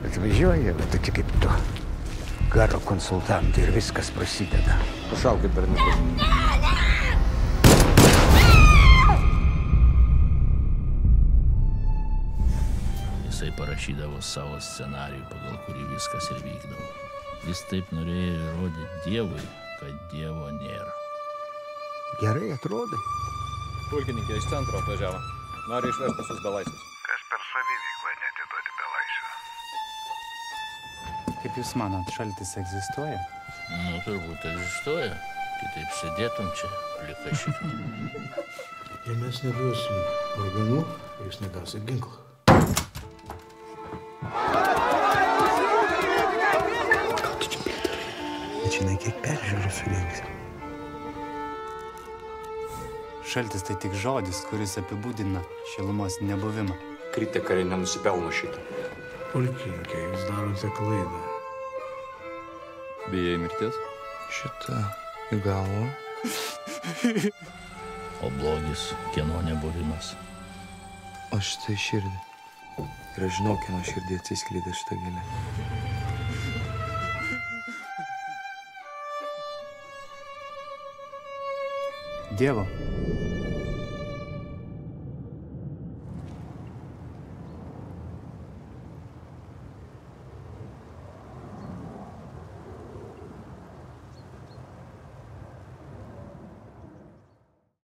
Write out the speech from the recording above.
Atvažiuoja, bet tokia kaip tu. Karo konsultantai ir viskas prasideda. Pašaukit berniukus. Jisai parašydavo savo scenarijų, pagal kurį viskas ir vykdavo. Jis taip norėjo įrodyti Dievui, kad Dievo nėra. Gerai atrodai. Pulkininkė iš centro atvažiavo. Nori išvežti visus belaisvius. Kas per savivyklą neatiduoti belaisvių? Kaip jūs manot, Šaltis egzistuoja? Nu, turbūt egzistuoja. Kitaip sėdėtum čia, plika šiknė. Jei mes neduosim organų, jūs negausit ginklą. Gal tu čia pėdarai? Nežinai, kiek peržiūrų surinksi. Šaltis tai tik žodis, kuris apibūdina šilumos nebuvimą. Kritikariai nenusipelno šitą. Pulkininkė, jūs darote klaidą. Bijai mirties? Šitą į galvą. O blogis, kieno nebuvimas. O šitą į širdį. Ir aš žinau, kieno širdį atsiskleidė šitą gėlę. Dievo.